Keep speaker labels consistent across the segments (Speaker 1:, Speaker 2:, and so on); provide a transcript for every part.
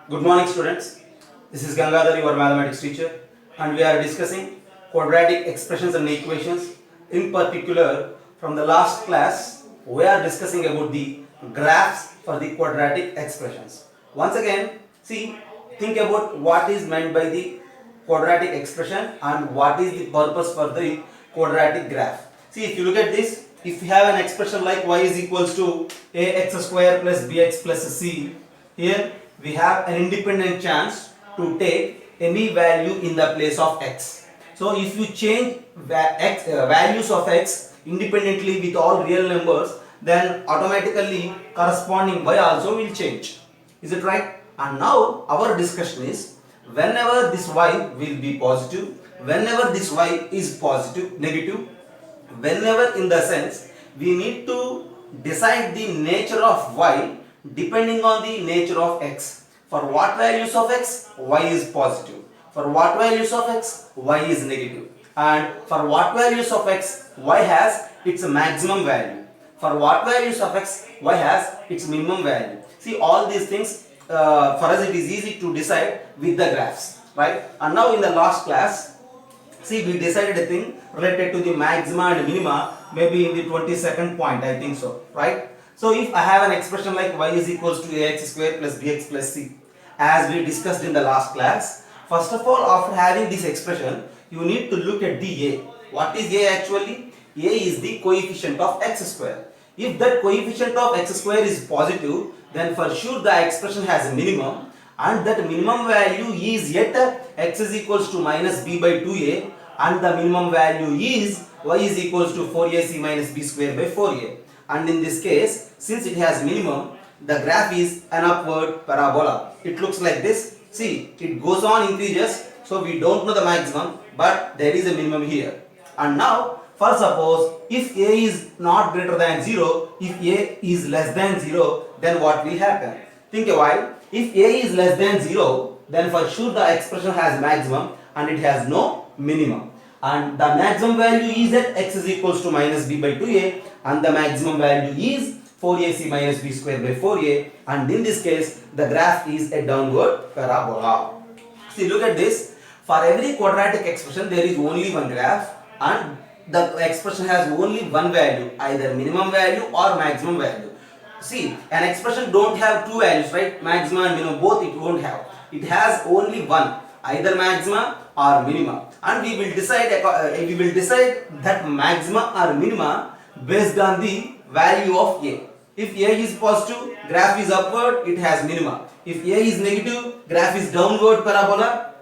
Speaker 1: Good morning, students. This is Gangadhar, your mathematics teacher, and we are discussing quadratic expressions and equations. In particular, from the last class, we are discussing about the graphs for the quadratic expressions. Once again, think about what is meant by the quadratic expression and what is the purpose for the quadratic graph. See, if you look at this, if you have an expression like y is equals to ax square plus bx plus c, here we have an independent chance to take any value in the place of x. So if you change values of x independently with all real numbers, then automatically corresponding y also will change. Is it right? And now our discussion is, whenever this y will be positive, whenever this y is positive, negative, whenever, in the sense, we need to decide the nature of y depending on the nature of x. For what values of x, y is positive. For what values of x, y is negative. And for what values of x, y has its maximum value. For what values of x, y has its minimum value. See, all these things, for us it is easy to decide with the graphs, right? And now in the last class, see, we decided a thing related to the maxima and minima, maybe in the 22nd point, I think so, right? So if I have an expression like y is equals to ax square plus bx plus c, as we discussed in the last class, first of all, after having this expression, you need to look at the a. What is a actually? A is the coefficient of x square. If that coefficient of x square is positive, then for sure the expression has a minimum, and that minimum value is yet x is equals to minus b by 2a, and the minimum value is y is equals to 4ac minus b square by 4a. And in this case, since it has minimum, the graph is an upward parabola. It looks like this. See, it goes on increases, so we don't know the maximum, but there is a minimum here. And now, for suppose, if a is not greater than 0, if a is less than 0, then what will happen? Think a while. If a is less than 0, then for sure the expression has maximum and it has no minimum. And the maximum value is at x is equals to minus b by 2a, and the maximum value is 4ac minus b square by 4a, and in this case the graph is a downward parabola. See, look at this. For every quadratic expression there is only one graph, and the expression has only one value, either minimum value or maximum value. See, an expression don't have two values, right? Maxima and minimum, both it won't have. It has only one, either maxima or minima, and we will decide that maxima or minima based on the value of a. If a is positive, graph is upward, it has minima. If a is negative, graph is downward parabola.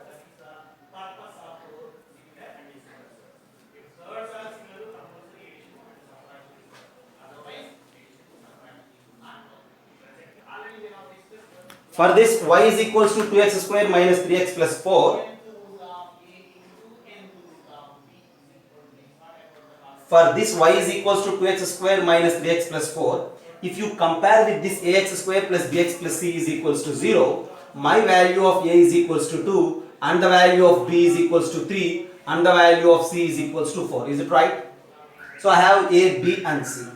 Speaker 1: For this, y is equals to 2x square minus 3x plus 4. For this, y is equals to 2x square minus 3x plus 4. If you compare with this ax square plus bx plus c is equals to 0, my value of a is equals to 2, and the value of b is equals to 3, and the value of c is equals to 4. Is it right? So I have a, b and c.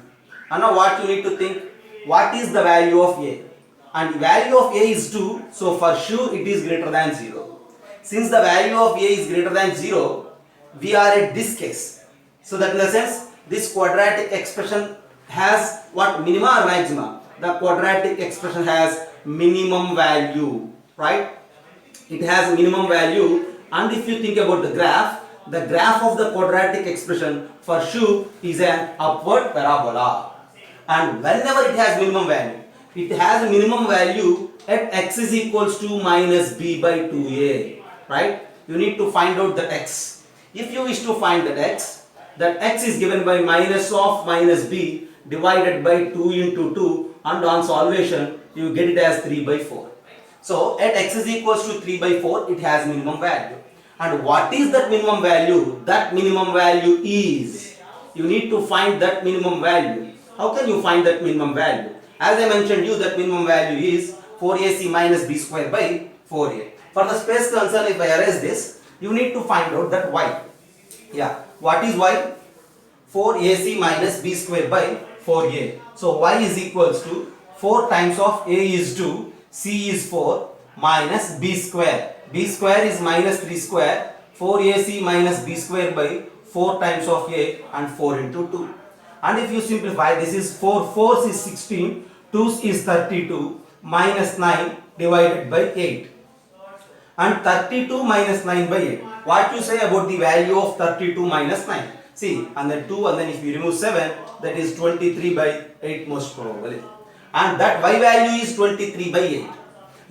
Speaker 1: And now what you need to think, what is the value of a? And value of a is 2, so for sure it is greater than 0. Since the value of a is greater than 0, we are at this case. So that in the sense, this quadratic expression has what, minima or maxima? The quadratic expression has minimum value, right? It has minimum value, and if you think about the graph of the quadratic expression for sure is an upward parabola. And whenever it has minimum value, it has a minimum value at x is equals to minus b by 2a, right? You need to find out the x. If you wish to find that x is given by minus of minus b divided by 2 into 2, and on solvation you get it as 3 by 4. So at x is equals to 3 by 4, it has minimum value. And what is that minimum value? That minimum value is, you need to find that minimum value. How can you find that minimum value? As I mentioned you, that minimum value is 4ac minus b square by 4a. For the space concern, if I erase this, you need to find out that y. Yeah, what is y? 4ac minus b square by 4a. So y is equals to 4 times of a is 2, c is 4, minus b square. B square is minus 3 square. 4ac minus b square by 4 times of a and 4 into 2. And if you simplify, this is 4 4s is 16, 2s is 32, minus 9 divided by 8. And 32 minus 9 by 8. What you say about the value of 32 minus 9? See, and then 2, and then if you remove 7, that is 23 by 8 most probably. And that y value is 23 by 8.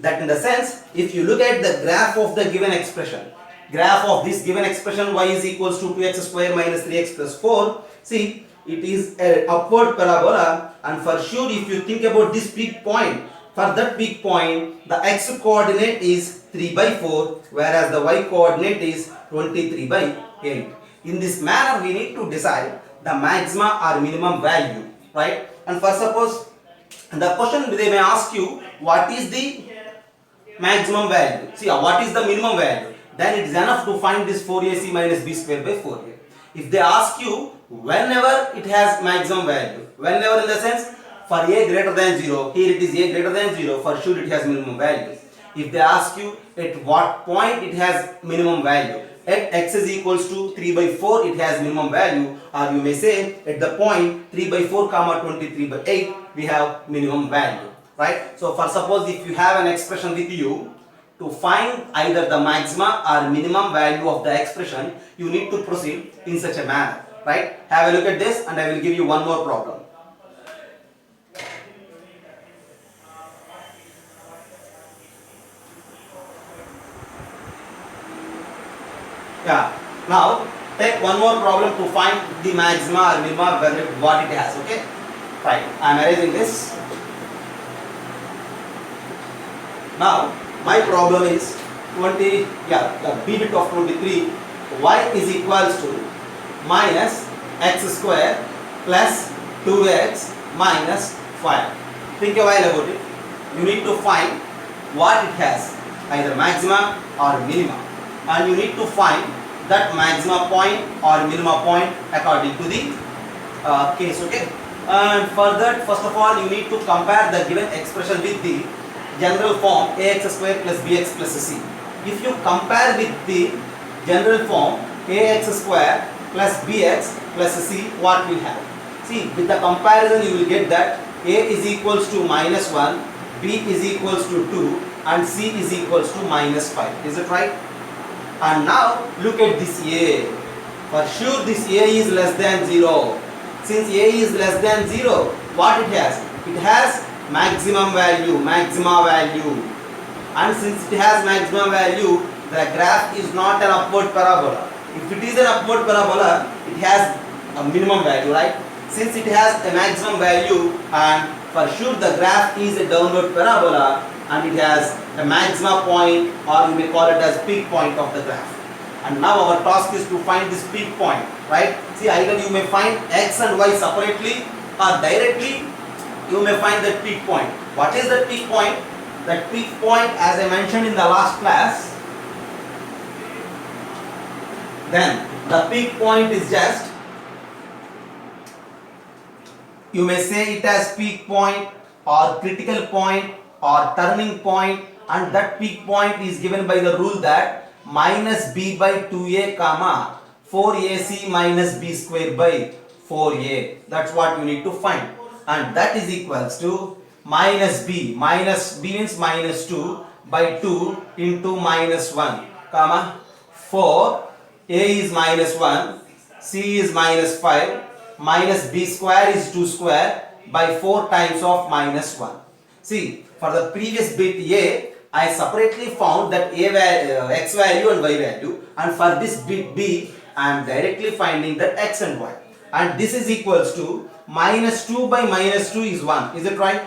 Speaker 1: That in the sense, if you look at the graph of the given expression, graph of this given expression y is equals to 2x square minus 3x plus 4. See, it is an upward parabola, and for sure if you think about this peak point, for that peak point the x coordinate is 3 by 4, whereas the y coordinate is 23 by 8. In this manner we need to decide the maxima or minimum value, right? And for suppose the question they may ask you, what is the maximum value? See, what is the minimum value? Then it is enough to find this 4ac minus b square by 4a. If they ask you whenever it has maximum value, whenever in the sense for a greater than 0, here it is a greater than 0, for sure it has minimum value. If they ask you at what point it has minimum value, at x is equals to 3 by 4 it has minimum value, or you may say at the point 3 by 4 comma 23 by 8 we have minimum value, right? So for suppose if you have an expression with you, to find either the maxima or minimum value of the expression, you need to proceed in such a manner, right? Have a look at this and I will give you one more problem. Yeah, now take one more problem to find the maxima or minima, whether what it has, okay? Right, I am erasing this. Now, my problem is 20, the b bit of 23, y is equals to minus x square plus 2x minus 5. Think a while about it. You need to find what it has, either maxima or minima, and you need to find that maxima point or minima point according to the case, okay? And for that, first of all, you need to compare the given expression with the general form ax square plus bx plus c. If you compare with the general form ax square plus bx plus c, what we have? See, with the comparison you will get that a is equals to minus 1, b is equals to 2 and c is equals to minus 5. Is it right? And now look at this a. For sure this a is less than 0. Since a is less than 0, what it has? It has maximum value, maxima value. And since it has maximum value, the graph is not an upward parabola. If it is an upward parabola, it has a minimum value, right? Since it has a maximum value, and for sure the graph is a downward parabola, and it has a maxima point, or you may call it as peak point of the graph. And now our task is to find this peak point, right? See, either you may find x and y separately or directly you may find that peak point. What is that peak point? That peak point, as I mentioned in the last class, then the peak point is just, you may say it as peak point or critical point or turning point, and that peak point is given by the rule that minus b by 2a comma 4ac minus b square by 4a. That's what you need to find, and that is equals to minus b means minus 2 by 2 into minus 1 comma 4, a is minus 1, c is minus 5, minus b square is 2 square by 4 times of minus 1. See, for the previous bit a, I separately found that x value and y value, and for this bit b, I am directly finding that x and y. And this is equals to minus 2 by minus 2 is 1. Is it right?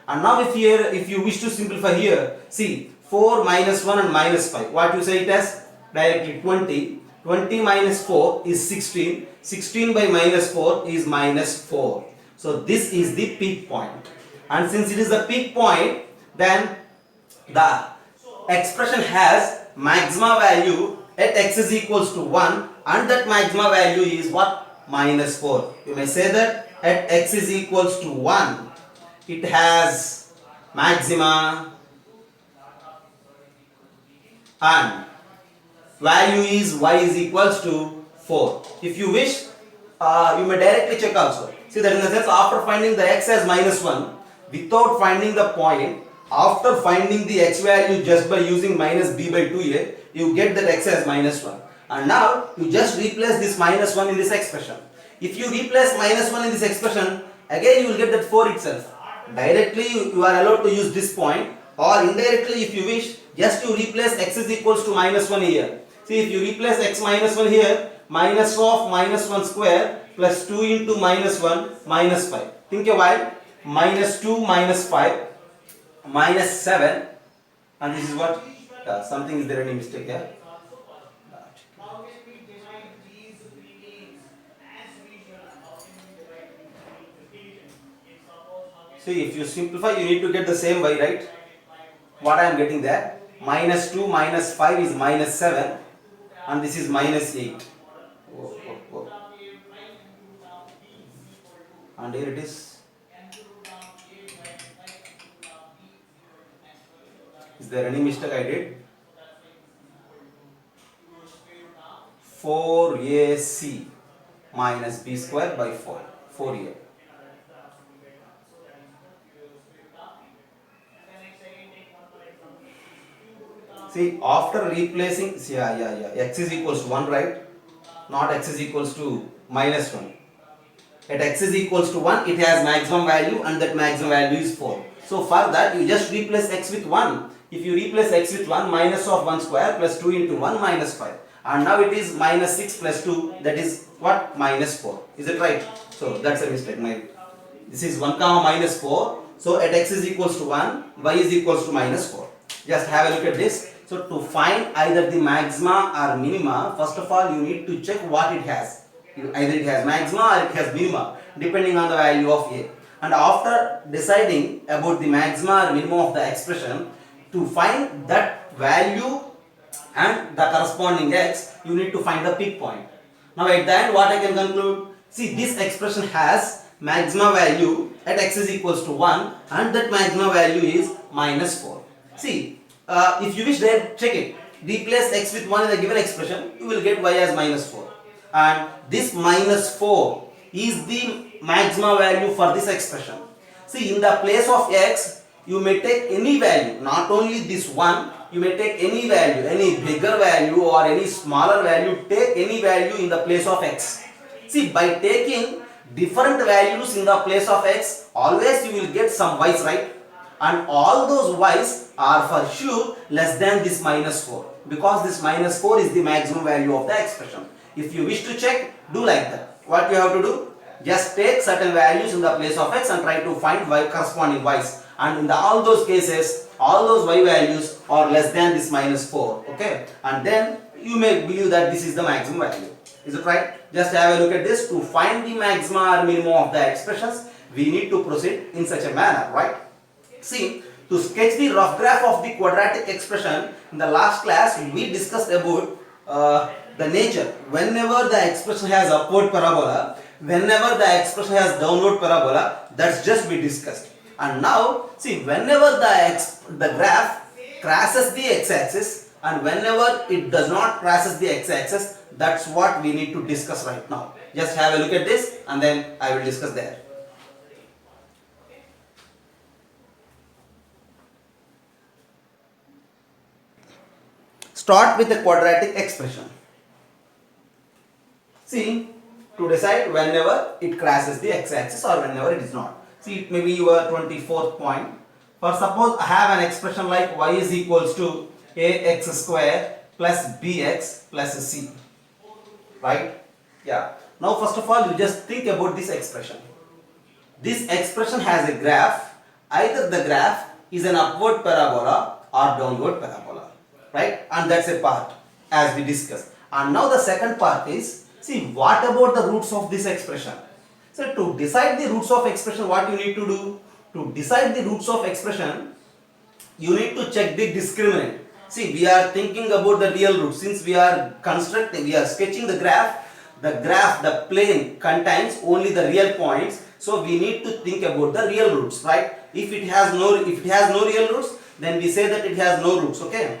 Speaker 1: And now if you wish to simplify here, see, 4 minus 1 and minus 5. What you say it as? Directly 20. 20 minus 4 is 16. 16 by minus 4 is minus 4. So this is the peak point. And since it is the peak point, then the expression has maxima value at x is equals to 1, and that maxima value is what? Minus 4. You may say that at x is equals to 1, it has maxima and value is y is equals to 4. If you wish, you may directly check also. See that in the sense, after finding the x as -1, without finding the point, after finding the x value just by using minus b by 2a, you get that x as -1. And now you just replace this -1 in this expression. If you replace -1 in this expression, again you will get that 4 itself. Directly you are allowed to use this point, or indirectly if you wish, just you replace x is equals to -1 here. See, if you replace x -1 here, minus of -1 square plus 2 into -1 -5. Think a while. -2 -5 -7, and this is what? Something is there, any mistake here? See, if you simplify, you need to get the same y, right? What I am getting there? -2 -5 is -7, and this is -8. And here it is. Is there any mistake I did? 4ac minus b square by 4. 4a. See, after replacing, x is equals to 1, right? Not x is equals to -1. At x is equals to 1, it has maximum value, and that maximum value is 4. So for that, you just replace x with 1. If you replace x with 1, minus of 1 square plus 2 into 1 -5. And now it is -6 plus 2, that is what? -4. Is it right? So that's a mistake. This is 1 comma -4. So at x is equals to 1, y is equals to -4. Just have a look at this. So to find either the maxima or minima, first of all you need to check what it has. Either it has maxima or it has minima, depending on the value of a. And after deciding about the maxima or minimum of the expression, to find that value and the corresponding x, you need to find the peak point. Now at the end, what I can conclude? See, this expression has maxima value at x is equals to 1, and that maxima value is -4. See, if you wish, then check it. Replace x with 1 in the given expression, you will get y as -4. And this -4 is the maxima value for this expression. See, in the place of x, you may take any value, not only this one, you may take any value, any bigger value or any smaller value, take any value in the place of x. See, by taking different values in the place of x, always you will get some y's, right? And all those y's are for sure less than this -4, because this -4 is the maximum value of the expression. If you wish to check, do like that. What you have to do? Just take certain values in the place of x and try to find y corresponding y's. And in all those cases, all those y values are less than this -4. Okay? And then you may believe that this is the maximum value. Is it right? Just have a look at this. To find the maxima or minimum of the expressions, we need to proceed in such a manner, right? See, to sketch the rough graph of the quadratic expression, in the last class we discussed about the nature. Whenever the expression has upward parabola, whenever the expression has downward parabola, that's just we discussed. And now, see, whenever the graph crosses the x-axis and whenever it does not crosses the x-axis, that's what we need to discuss right now. Just have a look at this and then I will discuss there. Start with the quadratic expression. See, to decide whenever it crosses the x-axis or whenever it is not. See, it may be your 24th point. For suppose I have an expression like y is equals to ax square plus bx plus c. Right? Yeah. Now first of all, you just think about this expression. This expression has a graph. Either the graph is an upward parabola or downward parabola. Right? And that's a part as we discussed. And now the second part is, see, what about the roots of this expression? So to decide the roots of expression, what you need to do? To decide the roots of expression, you need to check the discriminant. See, we are thinking about the real roots. Since we are sketching the graph, the plane contains only the real points. So we need to think about the real roots, right? If it has no real roots, then we say that it has no roots, okay?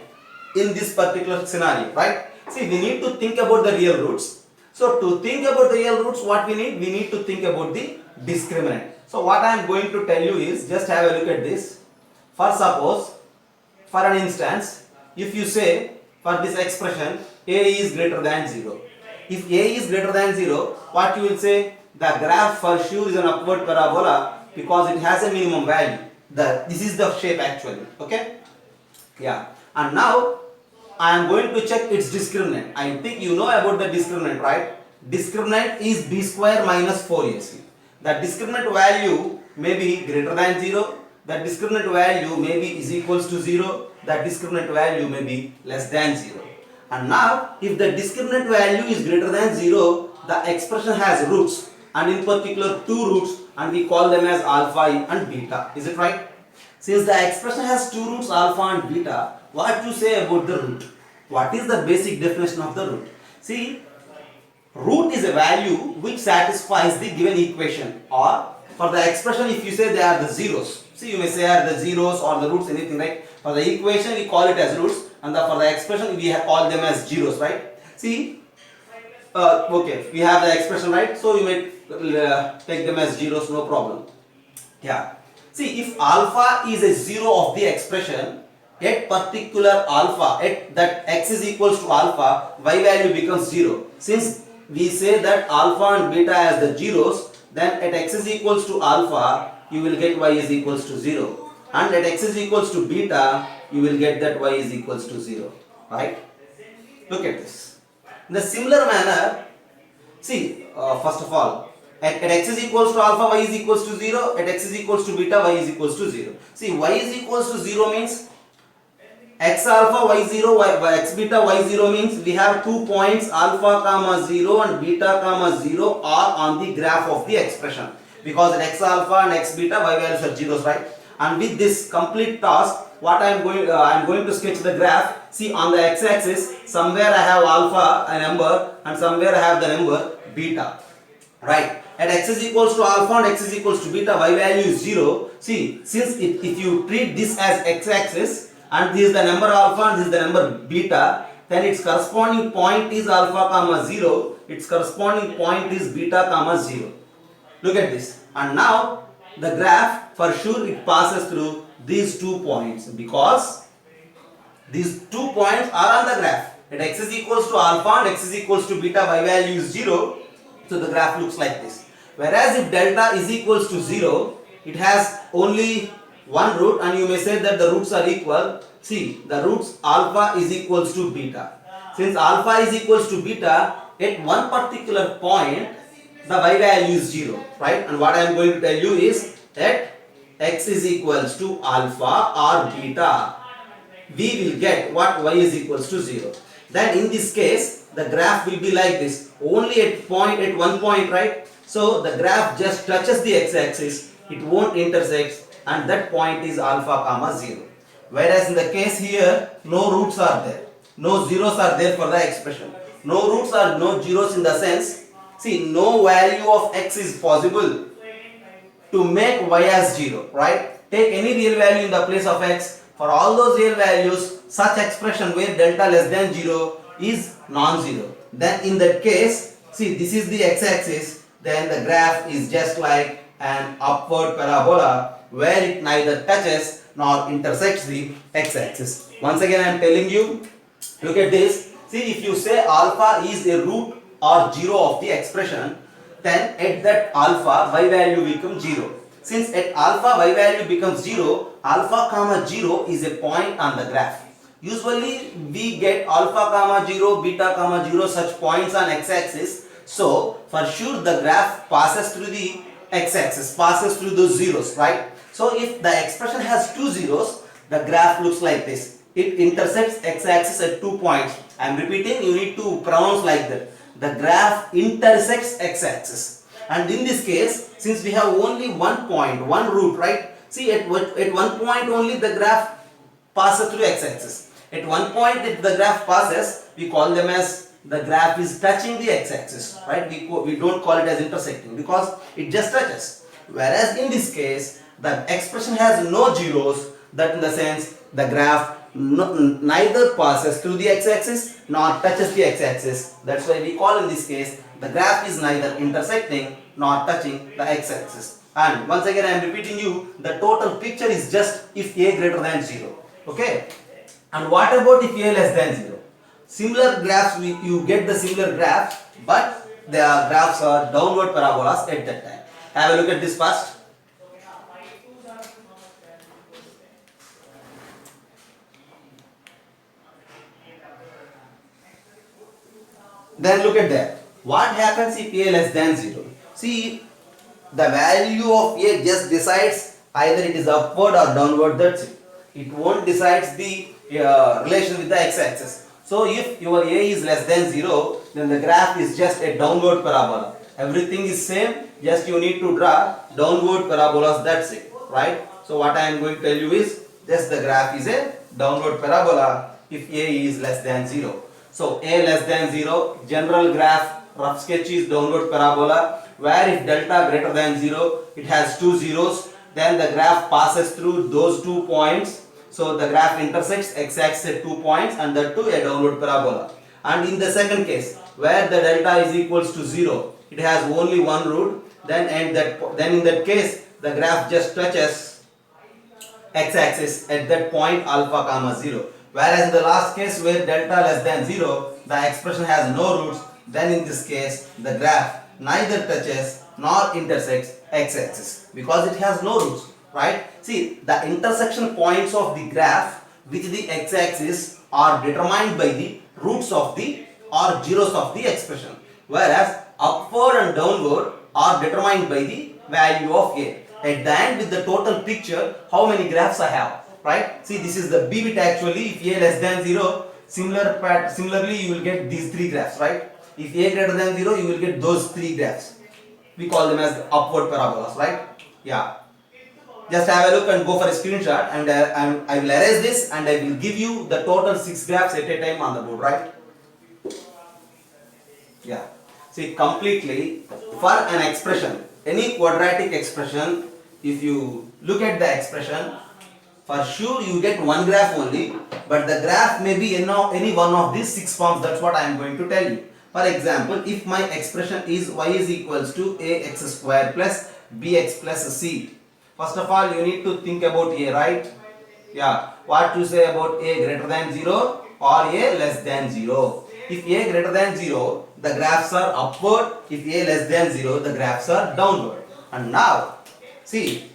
Speaker 1: in this particular scenario, right? See, we need to think about the real roots. So to think about the real roots, what we need to think about the discriminant. So what I am going to tell you is, just have a look at this. For suppose, for an instance, if you say for this expression a is greater than 0. If a is greater than 0, what you will say? The graph for sure is an upward parabola because it has a minimum value. This is the shape actually. Okay? Yeah. And now I am going to check its discriminant. I think you know about the discriminant, right? Discriminant is b square minus 4ac. The discriminant value may be greater than 0. The discriminant value may be is equals to 0. The discriminant value may be less than 0. And now, if the discriminant value is greater than 0, the expression has roots, and in particular 2 roots, and we call them as alpha and beta. Is it right? Since the expression has 2 roots, alpha and beta, what you say about the root? What is the basic definition of the root? See, root is a value which satisfies the given equation, or for the expression if you say they are the zeros. See, you may say are the zeros or the roots, anything, right? For the equation we call it as roots, and for the expression we call them as zeros, right? See, okay, we have the expression, right? So you may take them as zeros, no problem. Yeah. See, if alpha is a zero of the expression, at particular alpha, at that x is equals to alpha, y value becomes 0. Since we say that alpha and beta as the zeros, then at x is equals to alpha, you will get y is equals to 0. And at x is equals to beta, you will get that y is equals to 0. Right? Look at this. In a similar manner, see, first of all, at x is equals to alpha, y is equals to 0. At x is equals to beta, y is equals to 0. See, y is equals to 0 means x alpha, y 0, x beta, y 0 means we have 2 points alpha comma 0 and beta comma 0 are on the graph of the expression. Because at x alpha and x beta, y values are zeros, right? And with this complete task, what I am going to sketch the graph. See, on the x-axis, somewhere I have alpha, a number, and somewhere I have the number beta, right? At x is equals to alpha and x is equals to beta, y value is 0. See, since if you treat this as x-axis, and this is the number alpha and this is the number beta, then its corresponding point is alpha comma 0, its corresponding point is beta comma 0. Look at this. And now the graph, for sure it passes through these 2 points, because these 2 points are on the graph. At x is equals to alpha and x is equals to beta, y value is 0, so the graph looks like this. Whereas if delta is equals to 0, it has only one root, and you may say that the roots are equal. See, the roots alpha is equals to beta. Since alpha is equals to beta, at one particular point the y value is 0, right? And what I am going to tell you is that x is equals to alpha or beta, we will get what? Y is equals to 0. Then in this case the graph will be like this, only at one point, right? So the graph just touches the x-axis, it won't intersect, and that point is alpha comma 0. Whereas in the case here, no roots are there, no zeros are there for the expression. No roots or no zeros in the sense, see, no value of x is possible to make y as 0, right? Take any real value in the place of x. For all those real values, such expression where delta less than 0 is non-zero. Then in that case, see, this is the x-axis, then the graph is just like an upward parabola where it neither touches nor intersects the x-axis. Once again I am telling you, look at this. See, if you say alpha is a root or 0 of the expression, then at that alpha y value becomes 0. Since at alpha y value becomes 0, alpha comma 0 is a point on the graph. Usually we get alpha comma 0, beta comma 0 such points on x-axis. So for sure the graph passes through the x-axis, passes through those zeros, right? So if the expression has 2 zeros, the graph looks like this. It intersects x-axis at 2 points. I am repeating, you need to pronounce like that. The graph intersects x-axis. And in this case, since we have only one point, one root, right? See, at one point only the graph passes through x-axis. At one point if the graph passes, we call them as the graph is touching the x-axis, right? We don't call it as intersecting because it just touches. Whereas in this case, the expression has no zeros, that in the sense the graph neither passes through the x-axis nor touches the x-axis. That's why we call in this case the graph is neither intersecting nor touching the x-axis. And once again I am repeating you, the total picture is just if a greater than 0. Okay. And what about if a less than 0? Similar graphs, you get the similar graphs, but the graphs are downward parabolas at that time. Have a look at this first. Then look at that. What happens if a less than 0? See, the value of a just decides either it is upward or downward, that's it. It won't decides the relation with the x-axis. So if your a is less than 0, then the graph is just a downward parabola. Everything is same, just you need to draw downward parabolas, that's it, right? So what I am going to tell you is, just the graph is a downward parabola if a is less than 0. So a less than 0, general graph, rough sketch is downward parabola, where if delta greater than 0, it has two zeros, then the graph passes through those 2 points. So the graph intersects x-axis at 2 points and that too a downward parabola. And in the second case, where the delta is equals to 0, it has only one root, then in that case the graph just touches x-axis at that point alpha comma 0. Whereas in the last case where delta less than 0, the expression has no roots, then in this case the graph neither touches nor intersects x-axis because it has no roots, right? See, the intersection points of the graph with the x-axis are determined by the roots of the or zeros of the expression, whereas upward and downward are determined by the value of a. At the end, with the total picture, how many graphs I have, right? See, this is the B bit actually. If a less than 0, similarly you will get these 3 graphs, right? If a greater than 0, you will get those 3 graphs. We call them as the upward parabolas, right? Yeah. Just have a look and go for a screenshot, and I will erase this and I will give you the total 6 graphs at a time on the board, right? Yeah. See, completely for an expression, any quadratic expression, if you look at the expression, for sure you get one graph only, but the graph may be any one of these 6 forms. That's what I am going to tell you. For example, if my expression is y is equals to ax square plus bx plus c. First of all, you need to think about a, right? Yeah. What to say about a greater than 0 or a less than 0? If a greater than 0, the graphs are upward. If a less than 0, the graphs are downward. And now, see,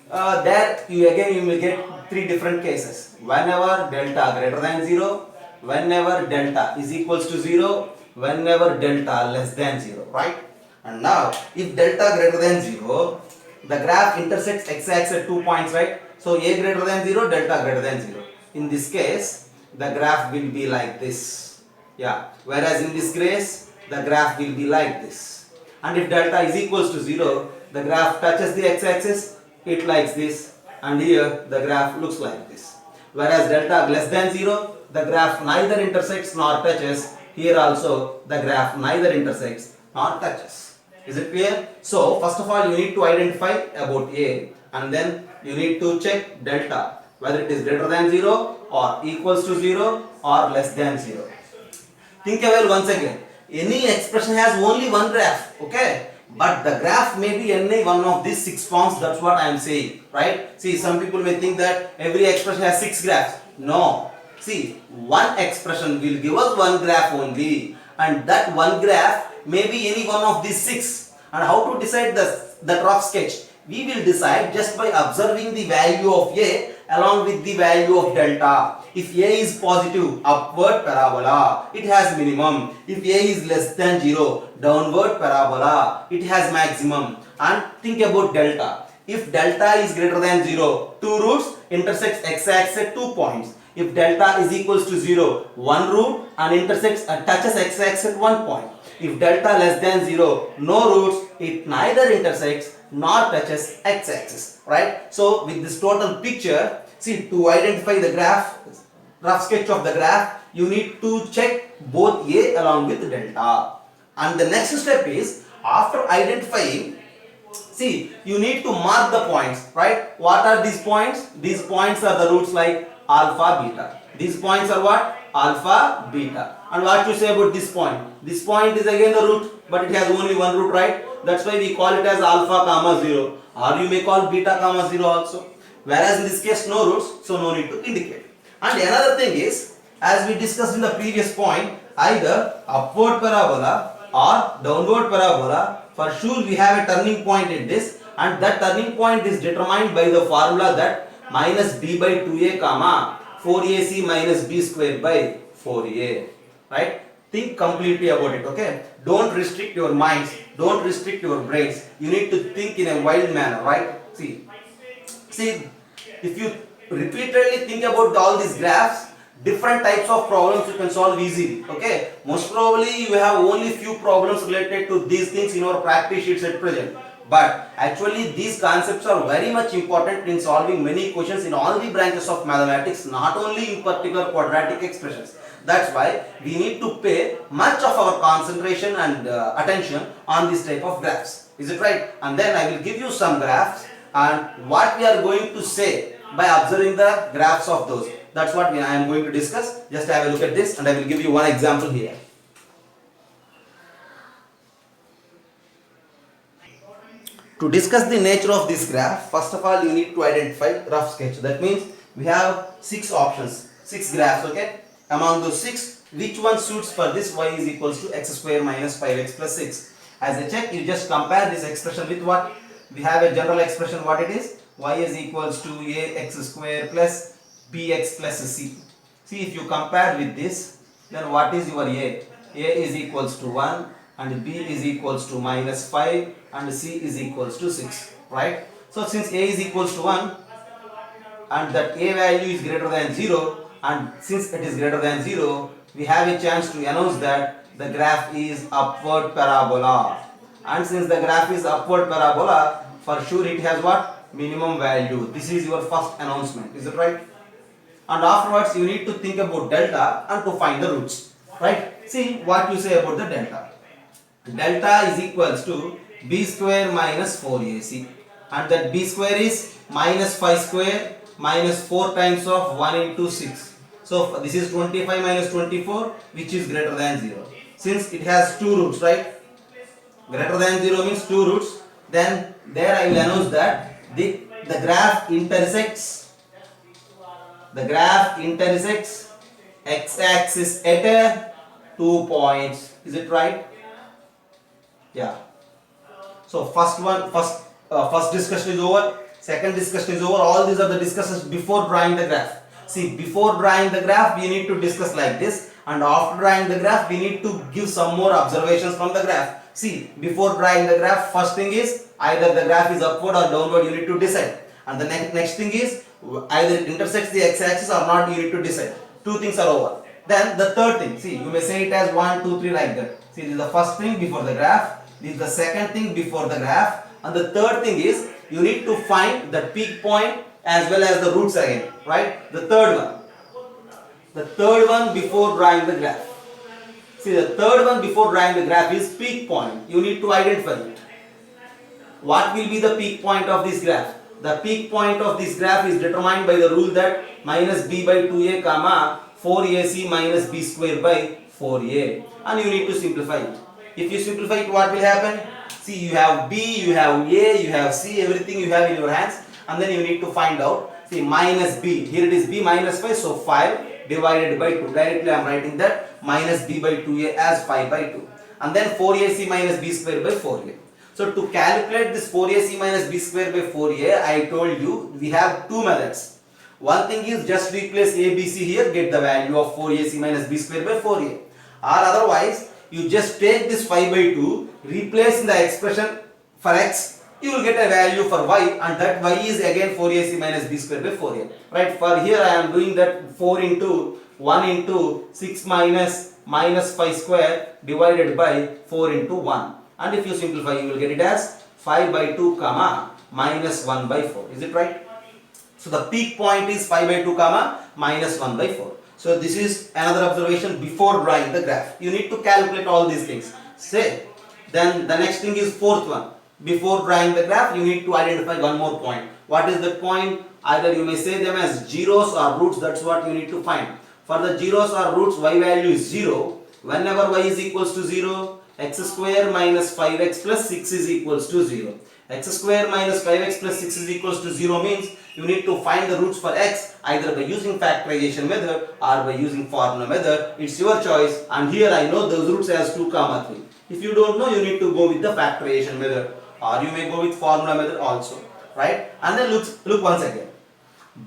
Speaker 1: there you will get 3 different cases. Whenever delta greater than 0, whenever delta is equals to 0, whenever delta less than 0, right? And now, if delta greater than 0, the graph intersects x-axis at 2 points, right? So a greater than 0, delta greater than 0. In this case, the graph will be like this. Yeah. Whereas in this case, the graph will be like this. And if delta is equals to 0, the graph touches the x-axis, it likes this. And here, the graph looks like this. Whereas delta less than 0, the graph neither intersects nor touches. Here also, the graph neither intersects nor touches. Is it clear? So, first of all, you need to identify about A, and then you need to check delta, whether it is greater than 0 or equals to 0 or less than 0. Think well once again. Any expression has only one graph, okay? But the graph may be any one of these 6 forms, that's what I am saying, right? See, some people may think that every expression has 6 graphs. No. See, one expression will give us one graph only, and that one graph may be any one of these 6. And how to decide the rough sketch? We will decide just by observing the value of A along with the value of delta. If A is positive, upward parabola, it has minimum. If A is less than 0, downward parabola, it has maximum. And think about delta. If delta is greater than 0, 2 roots intersects x-axis at 2 points. If delta is equals to 0, 1 root and intersects touches x-axis at 1 point. If delta less than 0, no roots, it neither intersects nor touches x-axis, right? So with this total picture, see, to identify the graph, rough sketch of the graph, you need to check both A along with delta. And the next step is, after identifying, see, you need to mark the points, right? What are these points? These points are the roots like alpha, beta. These points are what? Alpha, beta. And what you say about this point? This point is again the root, but it has only one root, right? That's why we call it as alpha comma 0, or you may call beta comma 0 also. Whereas in this case no roots, so no need to indicate. And another thing is, as we discussed in the previous point, either upward parabola or downward parabola, for sure we have a turning point in this, and that turning point is determined by the formula that minus b by 2a comma 4ac minus b square by 4a, right? Think completely about it, okay? Don't restrict your minds, don't restrict your brains. You need to think in a wild manner, right? See, if you repeatedly think about all these graphs, different types of problems you can solve easily, okay? Most probably you have only few problems related to these things in your practice sheets at present, but actually these concepts are very much important in solving many questions in all the branches of mathematics, not only in particular quadratic expressions. That's why we need to pay much of our concentration and attention on this type of graphs. Is it right? And then I will give you some graphs and what we are going to say by observing the graphs of those. That's what I am going to discuss. Just have a look at this and I will give you one example here. To discuss the nature of this graph, first of all you need to identify rough sketch. That means we have 6 options, 6 graphs, okay? Among those 6, which one suits for this y is equals to x square minus 5x plus 6. As a check, you just compare this expression with what? We have a general expression, what it is? Y is equals to ax square plus bx plus c. See, if you compare with this, then what is your a? A is equals to 1 and b is equals to minus 5 and c is equals to 6, right? So since a is equals to 1 and that a value is greater than 0, and since it is greater than 0, we have a chance to announce that the graph is upward parabola. And since the graph is upward parabola, for sure it has what? Minimum value. This is your first announcement. Is it right? And afterwards you need to think about delta and to find the roots. Right? See what you say about the delta. Delta is equals to b square minus 4ac. And that b square is minus 5 square minus 4 times of 1 into 6. So this is 25 minus 24, which is greater than 0. Since it has 2 roots, right? Greater than 0 means 2 roots. Then there I will announce that the graph intersects x-axis at 2 points. Is it right? Yeah. So first discussion is over. Second discussion is over. All these are the discussions before drawing the graph. See, before drawing the graph, we need to discuss like this, and after drawing the graph, we need to give some more observations from the graph. See, before drawing the graph, first thing is either the graph is upward or downward, you need to decide. And the next thing is either it intersects the x-axis or not, you need to decide. 2 things are over. Then the third thing, see, you may say it as 1, 2, 3 like that. See, this is the first thing before the graph, this is the second thing before the graph, and the third thing is you need to find the peak point as well as the roots again, right? The third one before drawing the graph. See, the third one before drawing the graph is peak point. You need to identify it. What will be the peak point of this graph? The peak point of this graph is determined by the rule that minus b by 2a comma 4ac minus b square by 4a, and you need to simplify it. If you simplify it, what will happen? See, you have b, you have a, you have c, everything you have in your hands, and then you need to find out. See, minus b, here it is b minus 5, so 5 divided by 2. Directly I am writing that minus b by 2a as 5 by 2, and then 4ac minus b square by 4a. So to calculate this 4ac minus b square by 4a, I told you we have 2 methods. One thing is just replace a, b, c here, get the value of 4ac minus b square by 4a, or otherwise you just take this 5 by 2, replace in the expression for x, you will get a value for y, and that y is again 4ac minus b square by 4a. Right, for here I am doing that 4 into 1 into 6 minus 5 square divided by 4 into 1. And if you simplify, you will get it as 5 by 2 comma minus 1 by 4. Is it right? So the peak point is 5 by 2 comma minus 1 by 4. So this is another observation before drawing the graph. You need to calculate all these things. Say, then the next thing is fourth one. Before drawing the graph, you need to identify one more point. What is the point? Either you may say them as zeros or roots. That's what you need to find. For the zeros or roots, y value is 0. Whenever y is equals to 0, x square minus 5x plus 6 is equals to 0. X square minus 5x plus 6 is equals to 0 means you need to find the roots for x either by using factorization method or by using formula method. It's your choice, and here I know those roots as 2 comma 3. If you don't know, you need to go with the factorization method, or you may go with formula method also, right? And then look once again.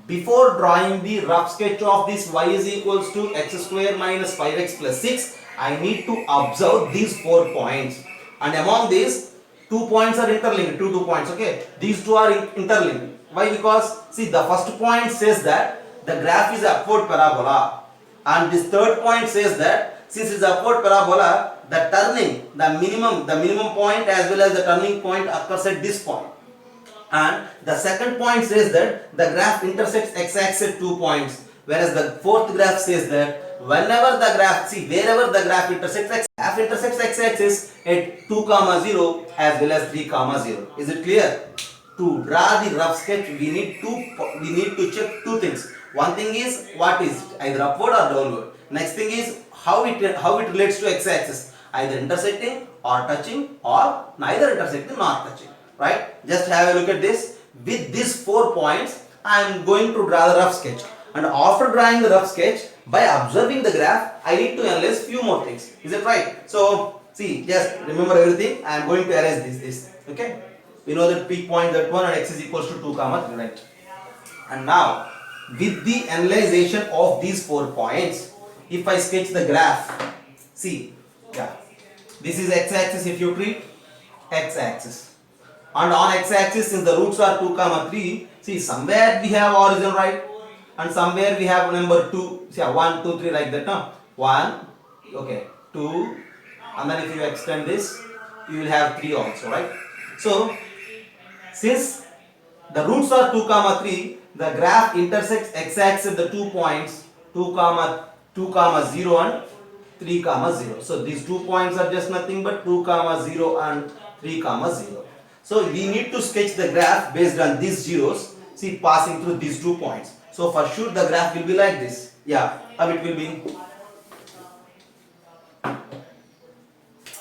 Speaker 1: Before drawing the rough sketch of this y is equals to x square minus 5x plus 6, I need to observe these 4 points, and among these 2 points are interlinked, two points, okay? These two are interlinked. Why? Because see, the first point says that the graph is upward parabola, and this third point says that since it's upward parabola, the turning, the minimum point as well as the turning point occurs at this point. And the second point says that the graph intersects x-axis at 2 points, whereas the fourth graph says that whenever the graph, see, wherever the graph intersects x-axis at 2 comma 0 as well as 3 comma 0. Is it clear? To draw the rough sketch, we need to check two things. One thing is what is it, either upward or downward. Next thing is how it relates to x-axis, either intersecting or touching, or neither intersecting nor touching. Right? Just have a look at this. With these 4 points, I am going to draw the rough sketch. And after drawing the rough sketch, by observing the graph, I need to analyze few more things. Is it right? So, see, just remember everything. I am going to erase this. Okay? We know that peak point, that one, and x is equals to 2 comma 3, right? And now, with the analyzation of these 4 points, if I sketch the graph, see, yeah, this is x-axis. If you treat x-axis. And on x-axis, since the roots are 2 comma 3, see, somewhere we have origin, right? And somewhere we have number 2. See, 1, 2, 3 like that, no? 1, okay, 2, and then if you extend this, you will have 3 also, right? So, since the roots are 2 comma 3, the graph intersects x-axis at the 2 points 2 comma 0 and 3 comma 0. So, these 2 points are just nothing but 2 comma 0 and 3 comma 0. So we need to sketch the graph based on these zeros, see, passing through these 2 points. So for sure the graph will be like this. Yeah, how it will be?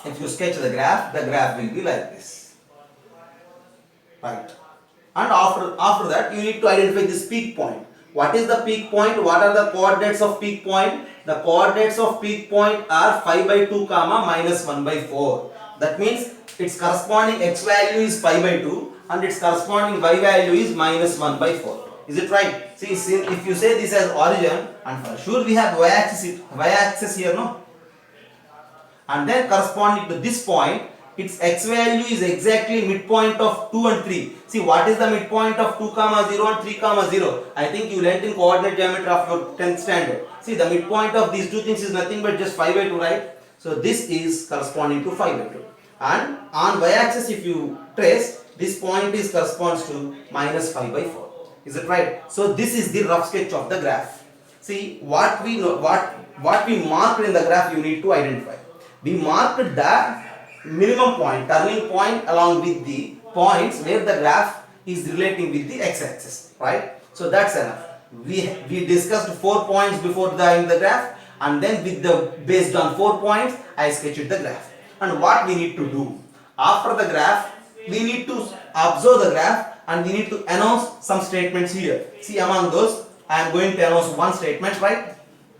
Speaker 1: If you sketch the graph will be like this. Right. And after that you need to identify this peak point. What is the peak point? What are the coordinates of peak point? The coordinates of peak point are 5 by 2 comma minus 1 by 4. That means its corresponding x value is 5 by 2 and its corresponding y value is minus 1 by 4. Is it right? See, if you say this as origin, and for sure we have y-axis here, no? And then corresponding to this point, its x value is exactly midpoint of 2 and 3. See, what is the midpoint of 2 comma 0 and 3 comma 0? I think you learnt in coordinate geometry of your 10th standard. See, the midpoint of these two things is nothing but just 5 by 2, right? So this is corresponding to 5 by 2. And on y-axis, if you trace, this point is corresponds to minus 5 by 4. Is it right? So this is the rough sketch of the graph. See, what we know, what we marked in the graph, you need to identify. We marked the minimum point, turning point, along with the points where the graph is relating with the x-axis, right? So that's enough. We discussed 4 points before drawing the graph, and then based on 4 points, I sketched the graph. And what we need to do after the graph, we need to observe the graph and we need to announce some statements here. See, among those, I am going to announce one statement, right?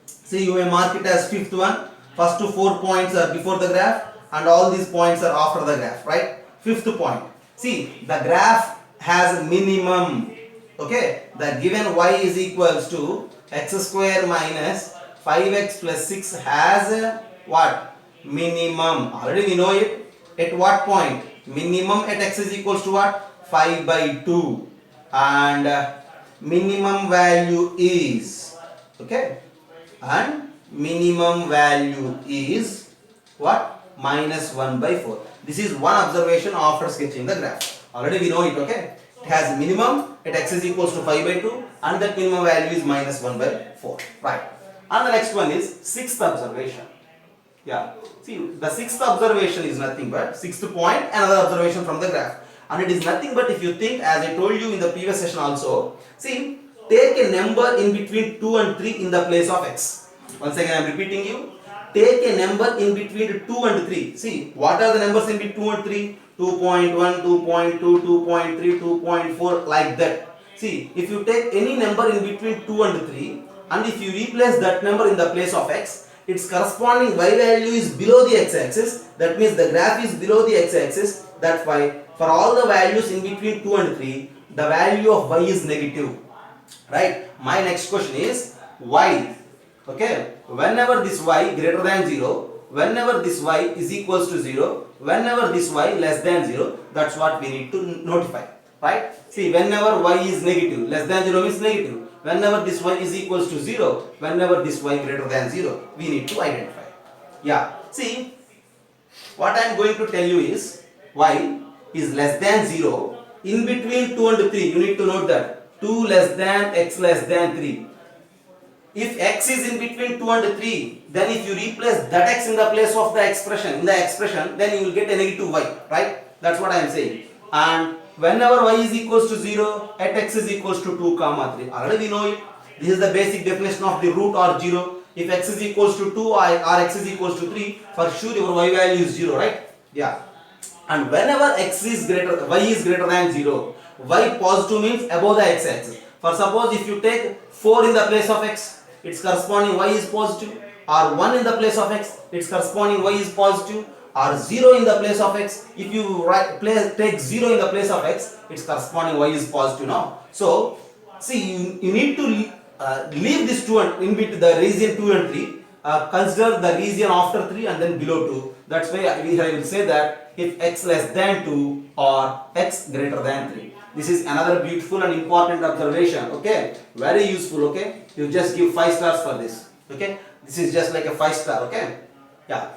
Speaker 1: See, you may mark it as 5th one. First 4 points are before the graph and all these points are after the graph, right? 5th point. See, the graph has minimum. Okay, the given y is equals to x square minus 5x plus 6 has what? Minimum. Already we know it. At what point? Minimum at x is equals to what? 5 by 2. And minimum value is, okay, and minimum value is what? Minus 1 by 4. This is one observation after sketching the graph. Already we know it, okay. It has minimum at x is equals to 5 by 2 and that minimum value is minus 1 by 4. Right. And the next one is 6th observation. Yeah. See, the 6th observation is nothing but 6th point, another observation from the graph. And it is nothing but, if you think, as I told you in the previous session also, see, take a number in between 2 and 3 in the place of x. Once again I am repeating you, take a number in between 2 and 3. See, what are the numbers in between 2 and 3? 2.1, 2.2, 2.3, 2.4, like that. See, if you take any number in between 2 and 3, and if you replace that number in the place of x, its corresponding y value is below the x-axis. That means the graph is below the x-axis. That's why for all the values in between 2 and 3, the value of y is negative. Right? My next question is y. Okay? Whenever this y greater than 0, whenever this y is equals to 0, whenever this y less than 0, that's what we need to notify. Right? See, whenever y is negative, less than 0 means negative. Whenever this y is equals to 0, whenever this y greater than 0, we need to identify. Yeah. See, what I am going to tell you is y is less than 0 in between 2 and 3. You need to note that 2 less than x less than 3. If x is in between 2 and 3, then if you replace that x in the place of the expression, then you will get a negative y, right? That's what I am saying. And whenever y is equals to 0, at x is equals to 2 comma 3. Already we know it. This is the basic definition of the root or 0. If x is equals to 2 or x is equals to 3, for sure your y value is 0, right? Yeah. And whenever y is greater than 0, y positive means above the x-axis. For suppose if you take 4 in the place of x, its corresponding y is positive, or 1 in the place of x, its corresponding y is positive, or 0 in the place of x. If you take 0 in the place of x, its corresponding y is positive now. So, see, you need to leave this 2 and in between the region 2 and 3. Consider the region after 3 and then below 2. That's why I will say that if x less than 2 or x greater than 3. This is another beautiful and important observation. Okay, very useful. Okay, you just give 5 stars for this. Okay, this is just like a 5 star. Okay, yeah.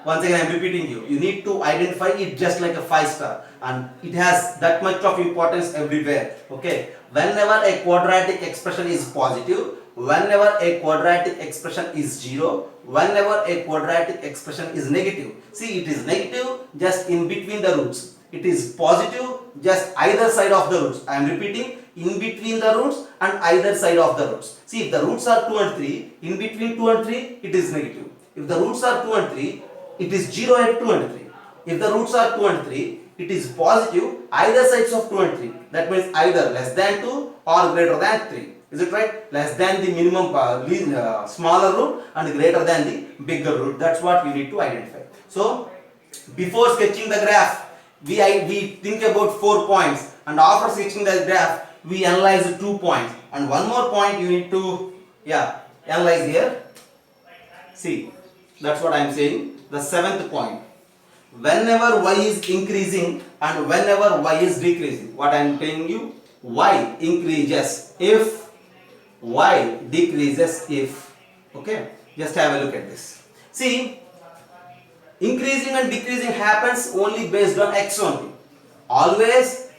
Speaker 1: Once again I am repeating you, you need to identify it just like a 5 star, and it has that much of importance everywhere. Okay, whenever a quadratic expression is positive, whenever a quadratic expression is 0, whenever a quadratic expression is negative. See, it is negative just in between the roots. It is positive just either side of the roots. I am repeating, in between the roots and either side of the roots. See, if the roots are 2 and 3, in between 2 and 3, it is negative. If the roots are 2 and 3, it is 0 at 2 and 3. If the roots are 2 and 3, it is positive either sides of 2 and 3. That means either less than 2 or greater than 3. Is it right? Less than the minimum smaller root and greater than the bigger root. That's what we need to identify. So, before sketching the graph, we think about 4 points, and after sketching the graph, we analyze 2 points. And one more point you need to analyze here. See, that's what I am saying. The 7th point. Whenever y is increasing and whenever y is decreasing, what I am telling you, y increases if, y decreases if. Okay, just have a look at this. See, increasing and decreasing happens only based on x only. Always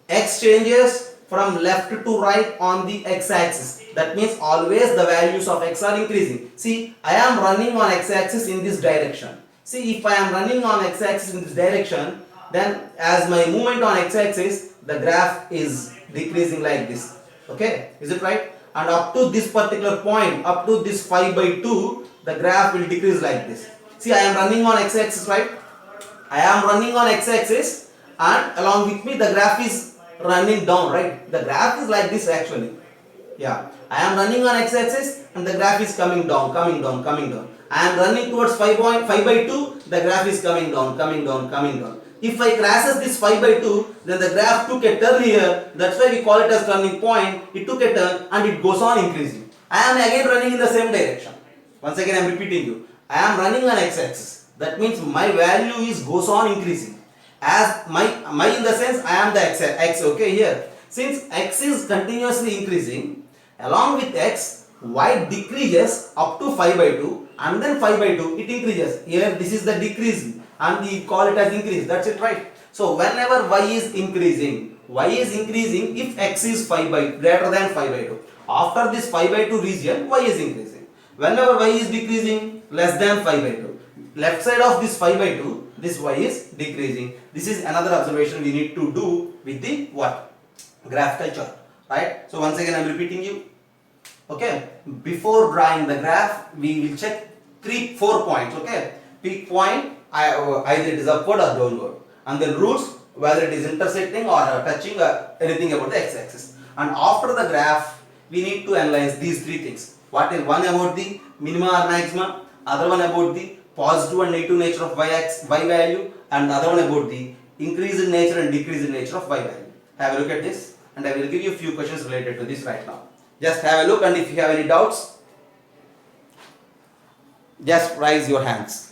Speaker 1: x changes from left to right on the x-axis. That means always the values of x are increasing. See, I am running on x-axis in this direction. See, if I am running on x-axis in this direction, then as my movement on x-axis, the graph is decreasing like this. Okay, is it right? And up to this particular point, up to this 5/2, the graph will decrease like this. See, I am running on x-axis, right? I am running on x-axis, and along with me the graph is running down, right? The graph is like this actually. Yeah, I am running on x-axis and the graph is coming down, coming down, coming down. I am running towards 5/2, the graph is coming down, coming down, coming down. If I crosses this 5/2, then the graph took a turn here. That's why we call it as turning point. It took a turn and it goes on increasing. I am again running in the same direction. Once again I am repeating you. I am running on x-axis. That means my value is goes on increasing. As my in the sense I am the x. Okay, here. Since x is continuously increasing, along with x, y decreases up to 5/2, and then 5/2 it increases. Here this is the decrease and we call it as increase. That's it, right? So whenever y is increasing if x is greater than 5/2. After this 5/2 region, y is increasing. Whenever y is decreasing, less than 5/2. Left side of this 5/2, this y is decreasing. This is another observation we need to do with the what? Graphical chart, right? So once again I am repeating you. Okay, before drawing the graph, we will check 4 points. Okay, peak point, either it is upward or downward, and then roots, whether it is intersecting or touching anything about the x-axis. And after the graph, we need to analyze these 3 things. What is one about the minima or maxima, other one about the positive and negative nature of y value, and the other one about the increase in nature and decrease in nature of y value. Have a look at this, and I will give you a few questions related to this right now. Just have a look, and if you have any doubts, just raise your hands.